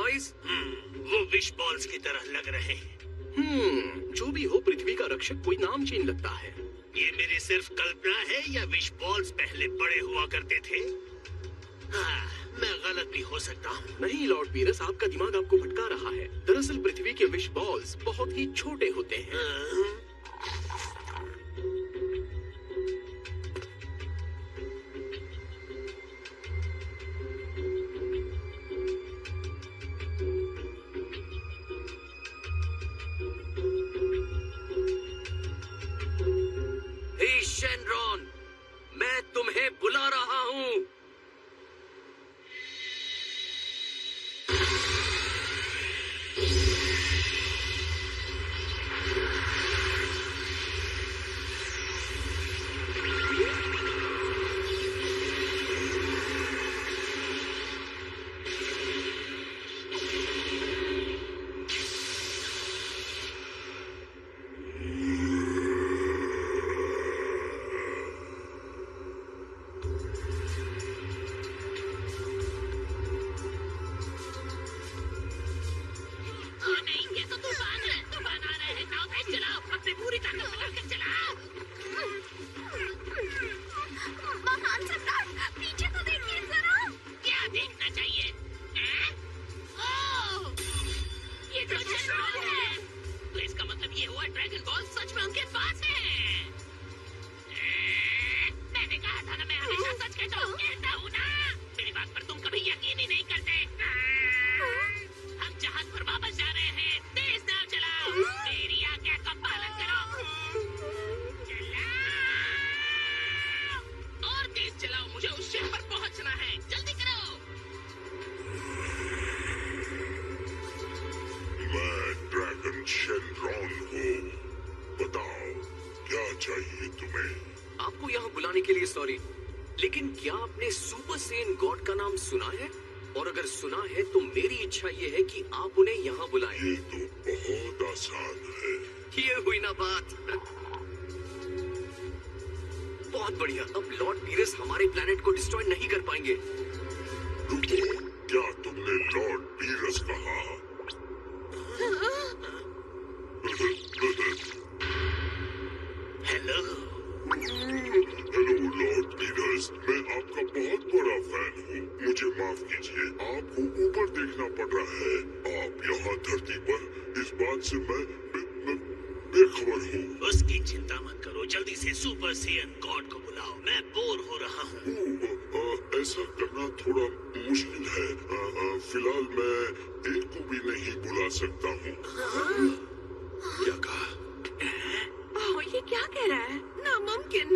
Boys? वो wish balls की तरह लग रहे हैं। जो भी हो, पृथ्वी का रक्षक कोई नामचीन लगता है। ये मेरी सिर्फ कल्पना है या विश बॉल्स पहले बड़े हुआ करते थे? हाँ, मैं गलत भी हो सकता हूँ। नहीं लॉर्ड पीरस, आपका दिमाग आपको भटका रहा है। दरअसल पृथ्वी के विश बॉल्स बहुत ही छोटे होते हैं। हे शेनरॉन, मैं तुम्हें बुला रहा हूँ। आपको यहाँ बुलाने के लिए सॉरी, लेकिन क्या आपने सुपर सेन गॉड का नाम सुना है? और अगर सुना है तो मेरी इच्छा ये है कि आप उन्हें यहाँ बुलाएं। ये तो बहुत आसान है। ये हुई ना बात। बहुत बढ़िया, अब लॉर्ड पीरस हमारे प्लेनेट को डिस्ट्रॉय नहीं कर पाएंगे। रुको, क्या तुमने लॉर्ड पीरस कहा? हेलो लॉर्ड पीरस, मैं आपका बहुत बड़ा फैन हूँ। मुझे माफ कीजिए, आपको ऊपर देखना पड़ रहा है। आप यहाँ धरती पर, इस बात से मैं बेखबर हूँ। उसकी चिंता मत करो, जल्दी से सुपर सेन गॉड को बुलाओ, मैं बोर हो रहा हूँ। ऐसा करना थोड़ा मुश्किल है। फिलहाल मैं एक को भी नहीं बुला सकता हूँ। क्या कहा? ये क्या कह रहा है? नामुमकिन।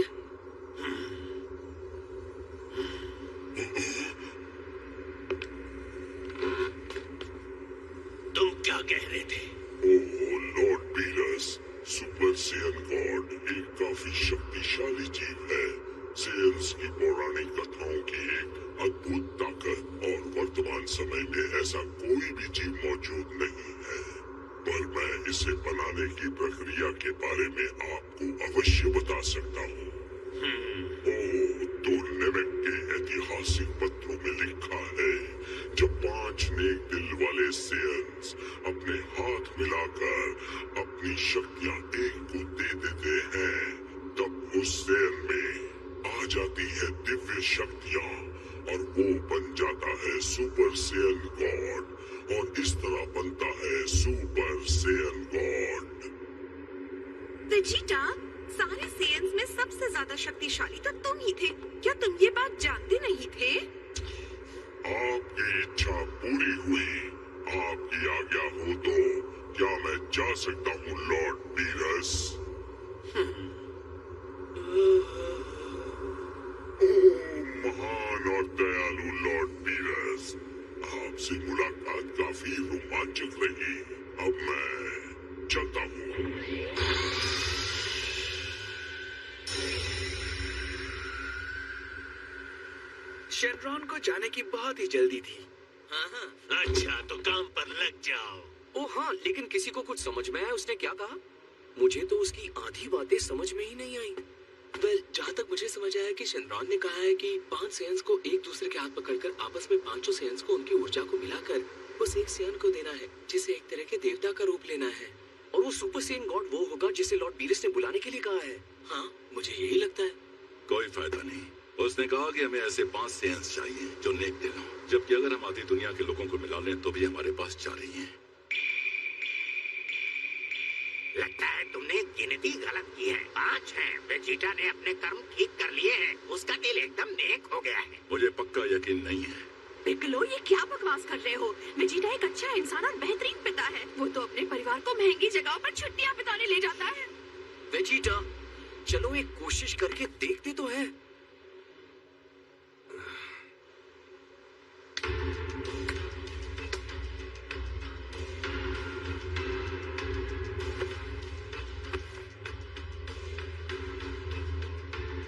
तुम क्या कह रहे थे? Oh lord Beerus, super Saiyan god एक काफी शक्तिशाली जीव है। सेयन्स की पौराणिक कथाओं की एक अद्भुत ताकत, और वर्तमान समय में ऐसा कोई भी जीव मौजूद नहीं है। पर मैं इसे बनाने की प्रक्रिया के बारे में आपको अवश्य बता सकता हूँ। तो नेमेक के ऐतिहासिक पत्रों में लिखा है, जब 5 नेक दिल वाले सेयन्स अपने हाथ मिलाकर अपनी शक्तियाँ एक को दे देते हैं, तब उस सेयन में आ जाती है दिव्य शक्तियाँ और वो बन जाता है सुपर सेयन गॉड, और इस तरह बनता है सुपर सेयन गॉड। वेजिटा, सारे सेयन्स में सबसे ज्यादा शक्तिशाली तो तुम ही थे। क्या तुम ये बात जानते नहीं थे? आपकी इच्छा पूरी हुई। आपकी आज्ञा हो तो क्या मैं जा सकता हूँ लॉर्ड पीरस? महान और दयालु लॉर्ड पीरस, आपसे मुलाकात काफी रोमांचक रही। अब मैं चलता हूँ। शेनरॉन को जाने की बहुत ही जल्दी थी। हाँ, अच्छा तो काम पर लग जाओ। ओ हाँ, लेकिन किसी को कुछ समझ में आया उसने क्या कहा? मुझे तो उसकी आधी बातें समझ में ही नहीं आई। वेल, जहाँ तक मुझे समझ आया कि शेनरॉन ने कहा है कि 5 सेयन्स को एक दूसरे के हाथ पकड़कर आपस में 5 सेयन्स को उनकी ऊर्जा को मिलाकर बस एक सेयन को देना है जिसे एक तरह के देवता का रूप लेना है, और वो सुपर सेयन गॉड वो होगा जिसे लॉर्ड बीरस ने बुलाने के लिए कहा है। हाँ, मुझे यही लगता है। कोई फायदा नहीं। उसने कहा कि हमें ऐसे 5 सेयंस चाहिए जो नेक दिल हों, जबकि अगर हम आधी दुनिया के लोगों को मिला लें तो भी हमारे पास 4 ही हैं। लगता है तुमने गिनती गलत की है। 5 हैं। वेजिटा ने अपने कर्म ठीक कर लिए हैं। उसका दिल एकदम नेक हो गया है। मुझे पक्का यकीन नहीं है। पिक्कोलो, ये क्या बकवास कर रहे हो? वेजिटा एक अच्छा इंसान और बेहतरीन पिता है। वो तो अपने परिवार को महंगी जगहों पर छुट्टियां बिताने ले जाता है। वेजिटा, चलो एक कोशिश करके देखते तो है।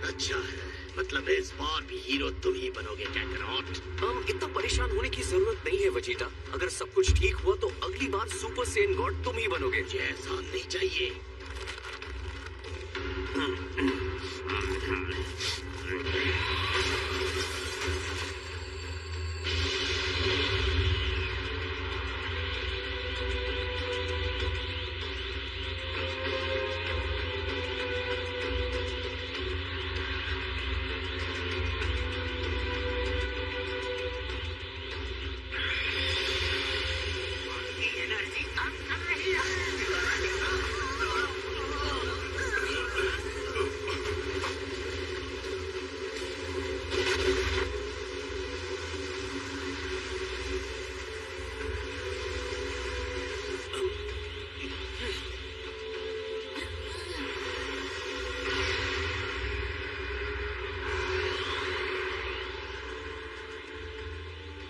अच्छा है, मतलब इस बार भी हीरो तुम ही बनोगे काकारोट। इतना परेशान होने की जरूरत नहीं है वेजिटा। अगर सब कुछ ठीक हुआ तो अगली बार सुपर सेयन गॉड तुम ही बनोगे। मुझे एहसान नहीं चाहिए। एनर्जी काम कर रही है।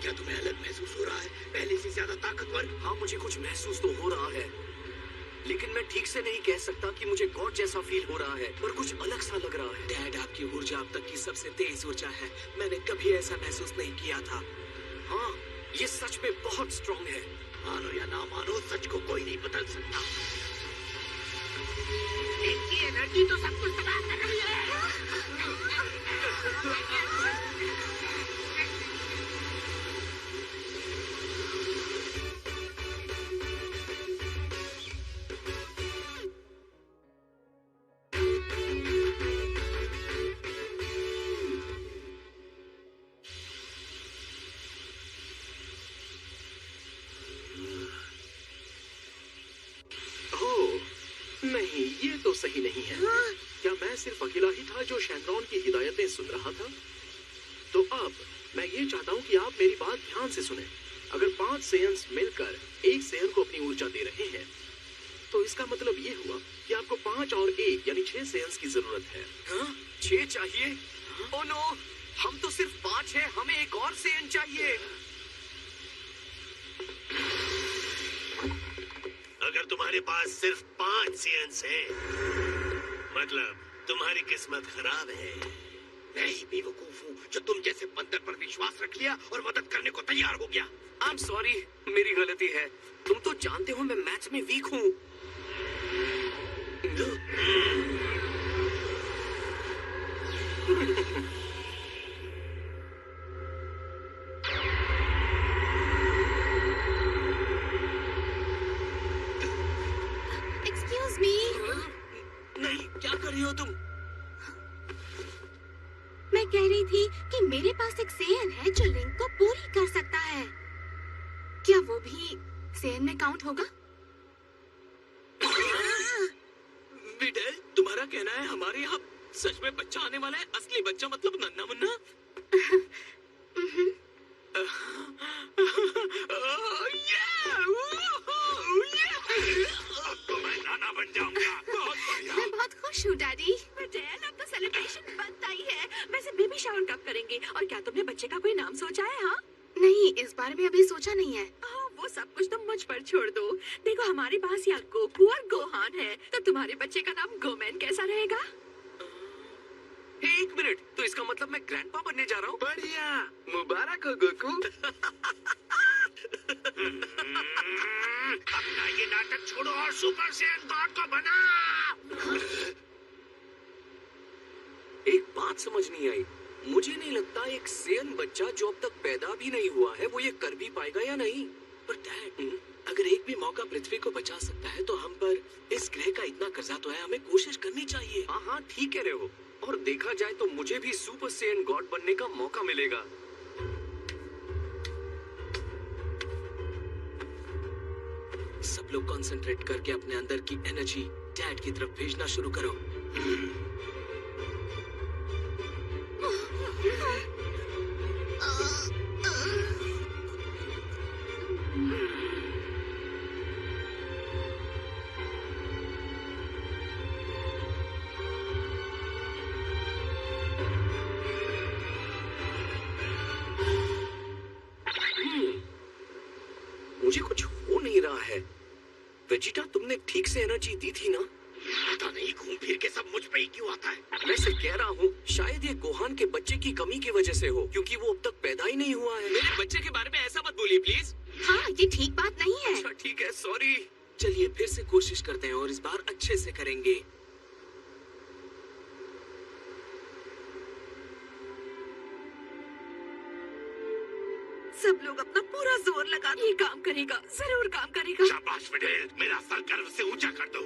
क्या तुम्हें अलग महसूस हो रहा है? पहले से ज्यादा ताकतवर? हाँ, मुझे कुछ महसूस तो हो रहा है, लेकिन मैं ठीक से नहीं कह सकता कि मुझे गॉड जैसा फील हो रहा है, पर कुछ अलग सा लग रहा है। डैड, आपकी ऊर्जा अब तक की सबसे तेज ऊर्जा है। मैंने कभी ऐसा महसूस नहीं किया था। हाँ, ये सच में बहुत स्ट्रॉन्ग है। मानो या ना मानो, सच को कोई नहीं बदल सकता। इनकी एनर्जी तो सब कुछ तबाह कर रही है। नहीं, ये तो सही नहीं है। क्या मैं सिर्फ अकेला ही था जो शैनरॉन की हिदायतें सुन रहा था? तो अब मैं ये चाहता हूँ कि आप मेरी बात ध्यान से सुनें। अगर 5 सेयंस मिलकर एक सेयन को अपनी ऊर्जा दे रहे हैं, तो इसका मतलब ये हुआ कि आपको 5 और 1 यानी 6 सेयंस की जरूरत है। हाँ? 6 चाहिए? ओह नो, हम तो सिर्फ 5 हैं, हमें एक और सेयन चाहिए। अगर तुम्हारे पास सिर्फ 5 सेयंस हैं, मतलब तुम्हारी किस्मत खराब है। मैं ही बेवकूफ हूँ जो तुम जैसे बंदर पर विश्वास रख लिया और मदद करने को तैयार हो गया। I'm sorry, मेरी गलती है। तुम तो जानते हो मैं मैच में वीक हूँ। Excuse me. नहीं, क्या कर रही हो तुम? मैं कह रही थी कि मेरे पास एक सेयन है जो लिंक को पूरी कर सकता है। क्या वो भी सेयन में काउंट होगा? विडेल, तुम्हारा कहना है हमारे यहाँ सच में बच्चा आने वाला है? असली बच्चा मतलब नन्ना मुन्ना? अब तो मैं नाना बन जाऊंगा। बहुत बढ़िया। मैं बहुत खुश हूँ डैडी। विडेल, अब तो सेलिब्रेशन बनता ही है। वैसे बेबी शावर कब करेंगे? और क्या तुमने बच्चे का कोई नाम सोचा है? हाँ नहीं, इस बारे में अभी सोचा नहीं है। वो सब कुछ तुम मुझ पर छोड़ दो। देखो, हमारे पास यहाँ गोकू और गोहान है, तो तुम्हारे बच्चे का नाम गोमैन कैसा रहेगा? एक मिनट, तो इसका मतलब मैं ग्रैंडपा बनने जा रहा हूँ? बढ़िया, मुबारक हो गोकू। अपना ये नाटक छोड़ो और सुपर सेयन गॉड को बना। एक बात समझ नहीं आई। मुझे नहीं लगता एक सेयन बच्चा जो अब तक पैदा भी नहीं हुआ है वो ये कर भी पाएगा या नहीं। पर डैड, अगर एक भी मौका पृथ्वी को बचा सकता है तो हम पर इस ग्रह का इतना कर्जा तो है, हमें कोशिश करनी चाहिए। हाँ हाँ ठीक कह रहे हो, और देखा जाए तो मुझे भी सुपर सेयन गॉड बनने का मौका मिलेगा। सब लोग कंसंट्रेट करके अपने अंदर की एनर्जी डैड की तरफ भेजना शुरू करो। मुझे कुछ हो नहीं रहा है। वेजिटा, तुमने ठीक से एनर्जी दी थी ना? पता नहीं घूम फिर के सब मुझ पे ही क्यों आता है। मैं सिर्फ कह रहा हूँ, शायद ये गोहान के बच्चे की कमी की वजह से हो, क्योंकि वो अब तक पैदा ही नहीं हुआ है। मेरे बच्चे के बारे में ऐसा मत बोलिए प्लीज। हाँ, ये ठीक बात नहीं है। अच्छा ठीक है, सॉरी। चलिए फिर से कोशिश करते हैं और इस बार अच्छे से करेंगे। सब लोग अपना पूरा जोर लगा, ये काम करेगा, जरूर काम करेगा। शाबाश फिडेल, मेरा सर गर्व से ऊंचा कर दो।